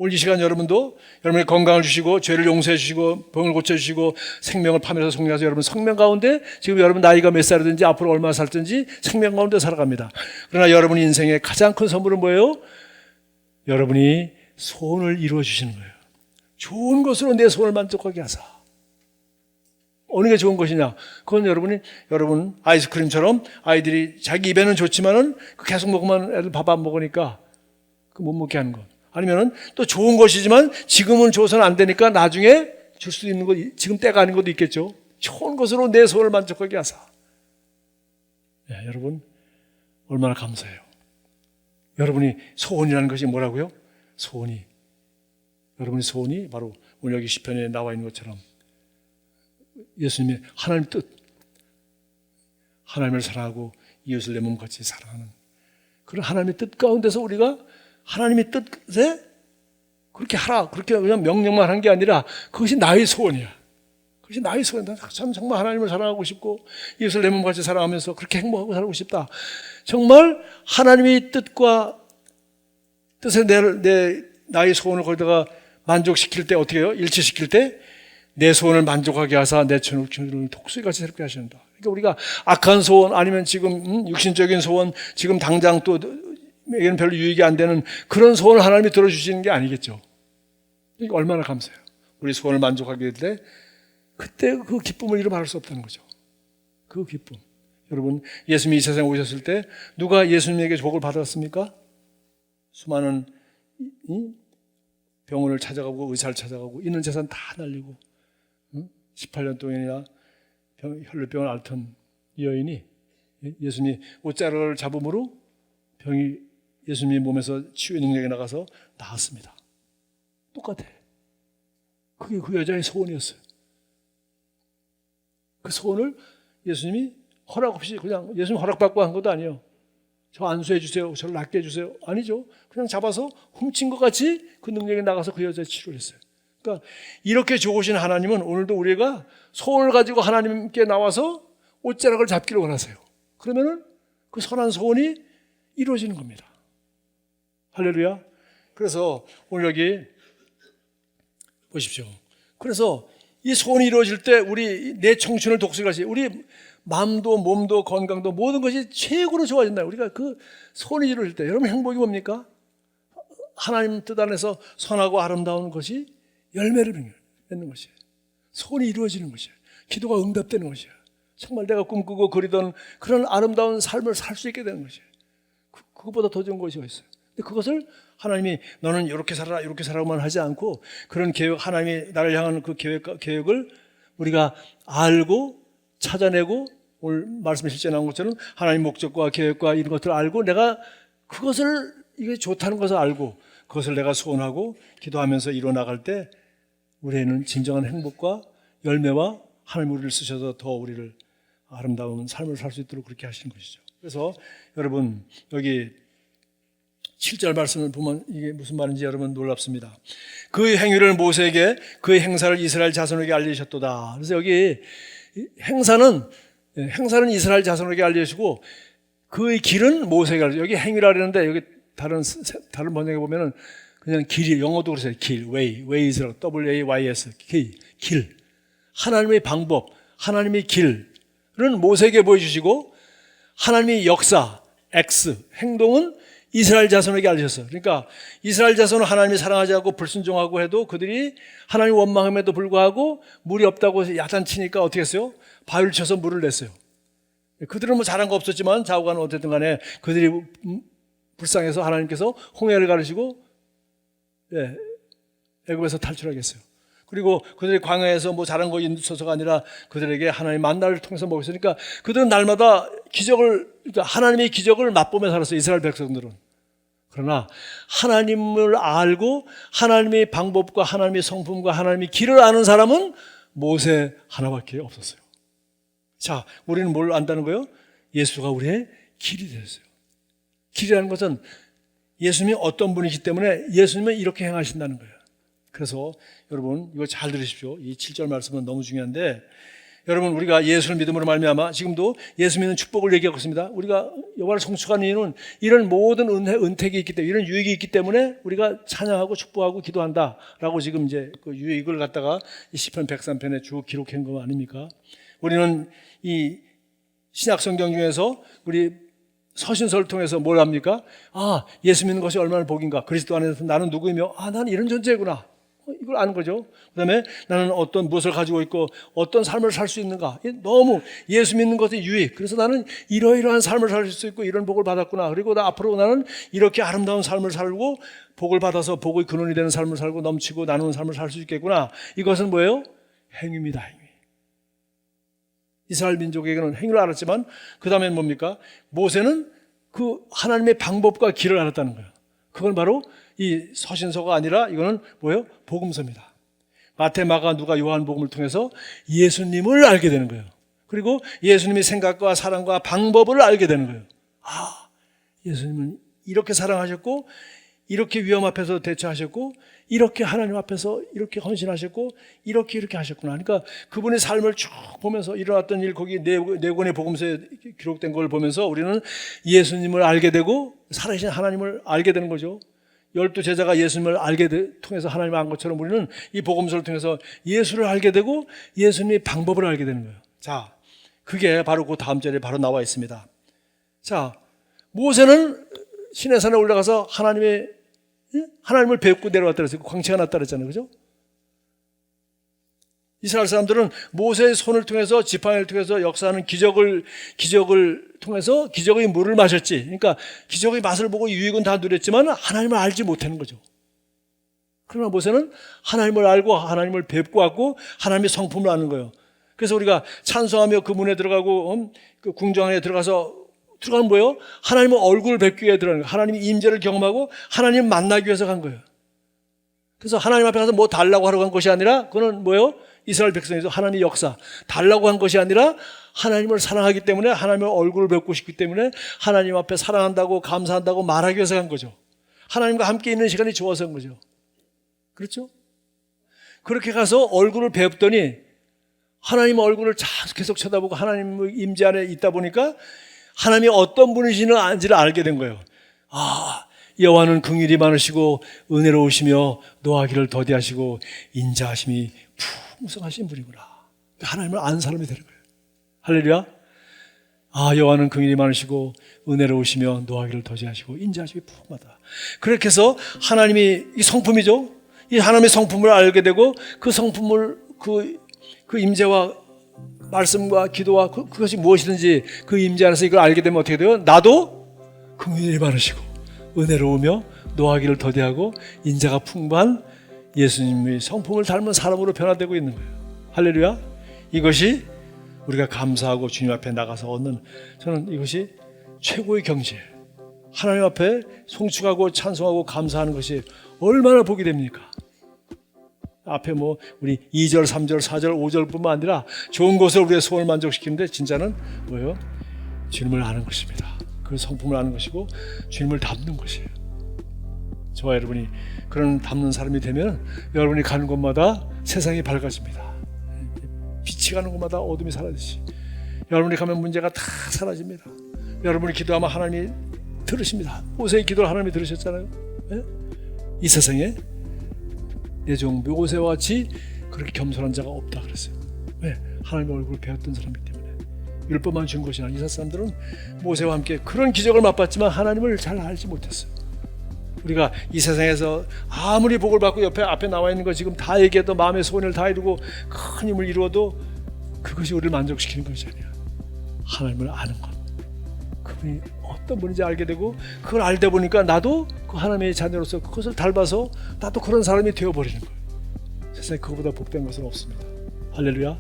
오늘 이 시간 여러분도 여러분의 건강을 주시고 죄를 용서해 주시고 병을 고쳐주시고 생명을 파멸해서 속량해서 여러분 생명 가운데 지금 여러분 나이가 몇 살이든지 앞으로 얼마나 살든지 생명 가운데 살아갑니다. 그러나 여러분 인생의 가장 큰 선물은 뭐예요? 여러분이 소원을 이루어 주시는 거예요. 좋은 것으로 내 소원을 만족하게 하사. 어느 게 좋은 것이냐? 그건 여러분 아이스크림처럼 아이들이 자기 입에는 좋지만은 계속 먹으면 애들 밥 안 먹으니까 못 먹게 하는 것. 아니면은 또 좋은 것이지만 지금은 줘서는 안 되니까 나중에 줄 수 있는 것, 지금 때가 아닌 것도 있겠죠. 좋은 것으로 내 소원을 만족하게 하사. 여러분 얼마나 감사해요. 여러분이 소원이라는 것이 뭐라고요? 여러분의 소원이 바로 오늘 여기 시편에 나와 있는 것처럼 예수님의 하나님 뜻, 하나님을 사랑하고 이웃을 내 몸같이 사랑하는 그런 하나님의 뜻 가운데서 우리가 하나님의 뜻에 그렇게 하라, 그렇게 그냥 명령만 한 게 아니라 그것이 나의 소원이야. 그것이 나의 소원이야. 참 정말 하나님을 사랑하고 싶고 이웃을 내 몸같이 사랑하면서 그렇게 행복하고 살고 싶다. 정말 하나님의 뜻에 나의 소원을 거기다가 만족시킬 때 어떻게 해요? 일치시킬 때 내 소원을 만족하게 하사 내 천국을 독수리같이 새롭게 하신다. 그러니까 우리가 악한 소원 아니면 지금 육신적인 소원 지금 당장 또 에게는 별로 유익이 안 되는 그런 소원을 하나님이 들어주시는 게 아니겠죠. 그러니까 얼마나 감사해요. 우리 소원을 만족하게 될 때 그때 그 기쁨을 이루 말할 수 없다는 거죠. 그 기쁨. 여러분 예수님이 이 세상에 오셨을 때 누가 예수님에게 복을 받았습니까? 수많은 병원을 찾아가고 의사를 찾아가고 있는 재산 다 날리고 18년 동안이나 혈루병을 앓던 이 여인이 예수님이 옷자락을 잡음으로 병이 예수님 몸에서 치유의 능력이 나가서 나았습니다. 똑같아. 그게 그 여자의 소원이었어요. 그 소원을 예수님이 허락 없이 그냥 예수님 허락받고 한 것도 아니에요. 저 안수해 주세요. 저를 낫게 해주세요. 아니죠. 그냥 잡아서 훔친 것 같이 그 능력이 나가서 그 여자의 치료를 했어요. 그러니까 이렇게 좋으신 하나님은 오늘도 우리가 소원을 가지고 하나님께 나와서 옷자락을 잡기를 원하세요. 그러면은 그 선한 소원이 이루어지는 겁니다. 할렐루야. 그래서 오늘 여기 보십시오. 그래서 이 소원이 이루어질 때 우리 내 청춘을 독수리같이 우리 마음도 몸도 건강도 모든 것이 최고로 좋아진다. 우리가 그 소원이 이루어질 때 여러분 행복이 뭡니까? 하나님 뜻 안에서 선하고 아름다운 것이 열매를 맺는 것이에요. 소원이 이루어지는 것이에요. 기도가 응답되는 것이에요. 정말 내가 꿈꾸고 그리던 그런 아름다운 삶을 살 수 있게 되는 것이에요. 그것보다 더 좋은 것이 있어요. 근데 그것을 하나님이 너는 이렇게 살아라 이렇게 살아라만 하지 않고 그런 계획 하나님이 나를 향하는 그 계획을 우리가 알고 찾아내고 오늘 말씀에 실제 나온 것처럼 하나님 목적과 계획과 이런 것들을 알고 내가 그것을 이게 좋다는 것을 알고 그것을 내가 소원하고 기도하면서 이뤄나갈 때 우리는 진정한 행복과 열매와 하나님 우리를 쓰셔서 더 우리를 아름다운 삶을 살 수 있도록 그렇게 하시는 것이죠. 그래서 여러분 여기 7절 말씀을 보면 이게 무슨 말인지 여러분 놀랍습니다. 그의 행위를 모세에게 그의 행사를 이스라엘 자손에게 알리셨도다. 그래서 여기 행사는 이스라엘 자손에게 알려주시고 그의 길은 모세에게 알려주시고 여기 행위라 그러는데 여기 다른 번역에 보면은 그냥 길이 영어도 그러세요. 길, ways라고 W-A-Y-S 길 하나님의 방법 하나님의 길은 모세에게 보여주시고 하나님의 역사 X 행동은 이스라엘 자손에게 알려졌어요. 그러니까 이스라엘 자손은 하나님이 사랑하지 않고 불순종하고 해도 그들이 하나님 원망함에도 불구하고 물이 없다고 야단치니까 어떻게 했어요? 바위를 쳐서 물을 냈어요. 그들은 뭐 잘한 거 없었지만 좌우간은 어쨌든 간에 그들이 불쌍해서 하나님께서 홍해를 가르시고 애굽에서 탈출하게 했어요. 그리고 그들이 광야에서 뭐 잘한 거 있어서가 아니라 그들에게 하나님 만나를 통해서 먹였으니까 그들은 날마다 그러니까 하나님의 기적을 맛보며 살았어요. 이스라엘 백성들은. 그러나 하나님을 알고 하나님의 방법과 하나님의 성품과 하나님의 길을 아는 사람은 모세 하나밖에 없었어요. 자, 우리는 뭘 안다는 거예요? 예수가 우리의 길이 되었어요. 길이라는 것은 예수님이 어떤 분이기 때문에 예수님은 이렇게 행하신다는 거예요. 그래서 여러분 이거 잘 들으십시오. 이 7절 말씀은 너무 중요한데 여러분, 우리가 예수를 믿음으로 말미암아 지금도 예수 믿는 축복을 얘기하고 있습니다. 우리가 여호와를 송축하는 이유는 이런 모든 은택이 있기 때문에, 이런 유익이 있기 때문에 우리가 찬양하고 축복하고 기도한다라고 지금 이제 그 유익을 갖다가 이 시편 103편에 쭉 기록한 거 아닙니까? 우리는 이 신약 성경 중에서 우리 서신서를 통해서 뭘 합니까? 예수 믿는 것이 얼마나 복인가. 그리스도 안에서 나는 누구이며 나는 이런 존재구나. 이걸 아는 거죠. 그 다음에 나는 어떤 무엇을 가지고 있고 어떤 삶을 살 수 있는가. 너무 예수 믿는 것의 유익. 그래서 나는 이러이러한 삶을 살 수 있고 이런 복을 받았구나. 그리고 앞으로 나는 이렇게 아름다운 삶을 살고 복을 받아서 복의 근원이 되는 삶을 살고 넘치고 나누는 삶을 살 수 있겠구나. 이것은 뭐예요? 행위입니다. 행위. 이스라엘 민족에게는 행위를 알았지만 그 다음엔 뭡니까? 모세는 그 하나님의 방법과 길을 알았다는 거예요. 그건 바로 이 서신서가 아니라 이거는 뭐예요? 복음서입니다. 마태, 마가, 누가, 요한 복음을 통해서 예수님을 알게 되는 거예요. 그리고 예수님의 생각과 사랑과 방법을 알게 되는 거예요. 예수님은 이렇게 사랑하셨고 이렇게 위험 앞에서 대처하셨고 이렇게 하나님 앞에서 이렇게 헌신하셨고 이렇게 하셨구나. 그러니까 그분의 삶을 쭉 보면서 일어났던 일, 거기 네 권의 복음서에 기록된 걸 보면서 우리는 예수님을 알게 되고 살아계신 하나님을 알게 되는 거죠. 12제자가 예수님을 통해서 하나님을 안 것처럼 우리는 이 복음서를 통해서 예수를 알게 되고 예수님의 방법을 알게 되는 거예요. 자, 그게 바로 그 다음 절에 바로 나와 있습니다. 자, 모세는 시내산에 올라가서 하나님을 뵙고 내려왔다 그랬어요. 광채가 났다 그랬잖아요. 그죠? 이스라엘 사람들은 모세의 손을 통해서 지팡이를 통해서 역사하는 기적을 통해서 기적의 물을 마셨지. 그러니까 기적의 맛을 보고 유익은 다 누렸지만 하나님을 알지 못하는 거죠. 그러나 모세는 하나님을 알고 하나님을 뵙고 왔고 하나님의 성품을 아는 거예요. 그래서 우리가 찬송하며 그 문에 들어가고 그 궁정 안에 들어가는 뭐예요? 하나님의 얼굴을 뵙기 위해 들어가는 거예요. 하나님의 임재를 경험하고 하나님을 만나기 위해서 간 거예요. 그래서 하나님 앞에 가서 뭐 달라고 하러 간 것이 아니라 그거는 뭐예요? 이스라엘 백성에서 하나님의 역사 달라고 한 것이 아니라 하나님을 사랑하기 때문에 하나님의 얼굴을 뵙고 싶기 때문에 하나님 앞에 사랑한다고 감사한다고 말하기 위해서 간 거죠. 하나님과 함께 있는 시간이 좋아서 간 거죠. 그렇죠? 그렇게 가서 얼굴을 뵙더니 하나님의 얼굴을 계속 쳐다보고 하나님의 임재 안에 있다 보니까 하나님이 어떤 분이신지를 알게 된 거예요. 여호와는 긍휼이 많으시고 은혜로우시며 노하기를 더디하시고 인자하심이 풍성하신 분이구나. 하나님을 아는 사람이 되는 거예요. 할렐루야. 여호와는 긍휼이 많으시고 은혜로우시며 노하기를 더디하시고 인자하심이 풍성하다. 그렇게 해서 하나님이 이 성품이죠. 이 하나님의 성품을 알게 되고 그 성품을 그 임재와 말씀과 기도와 그것이 무엇이든지 그 임재 안에서 이걸 알게 되면 어떻게 돼요? 나도 긍휼이 많으시고 은혜로우며 노하기를 더디하고 인자가 풍부한 예수님의 성품을 닮은 사람으로 변화되고 있는 거예요. 할렐루야. 이것이 우리가 감사하고 주님 앞에 나가서 얻는, 저는 이것이 최고의 경지예요. 하나님 앞에 송축하고 찬송하고 감사하는 것이 얼마나 복이 됩니까? 앞에 우리 2절, 3절, 4절, 5절뿐만 아니라 좋은 것을 우리의 소원을 만족시키는데 진짜는 뭐예요? 주님을 아는 것입니다. 그 성품을 아는 것이고 주님을 닮는 것이에요. 저와 여러분이 그런 닮는 사람이 되면 여러분이 가는 곳마다 세상이 밝아집니다. 빛이 가는 곳마다 어둠이 사라지지. 여러분이 가면 문제가 다 사라집니다. 여러분이 기도하면 하나님이 들으십니다. 모세의 기도를 하나님이 들으셨잖아요. 네? 이 세상에 내 종 모세와 같이 그렇게 겸손한 자가 없다 그랬어요. 왜? 하나님의 얼굴을 배웠던 사람이기 때문에. 율법만 준 것이 아니라 이스라엘 사람들은 모세와 함께 그런 기적을 맛봤지만 하나님을 잘 알지 못했어요. 우리가 이 세상에서 아무리 복을 받고 앞에 나와 있는 거 지금 다 얘기해도 마음의 소원을 다 이루고 큰 힘을 이루어도 그것이 우리를 만족시키는 것이 아니야. 하나님을 아는 것. 그분이 어떤 분인지 알게 되고 그걸 알다 보니까 나도 그 하나님의 자녀로서 그것을 닮아서 나도 그런 사람이 되어버리는 거예요. 세상에 그거보다 복된 것은 없습니다. 할렐루야.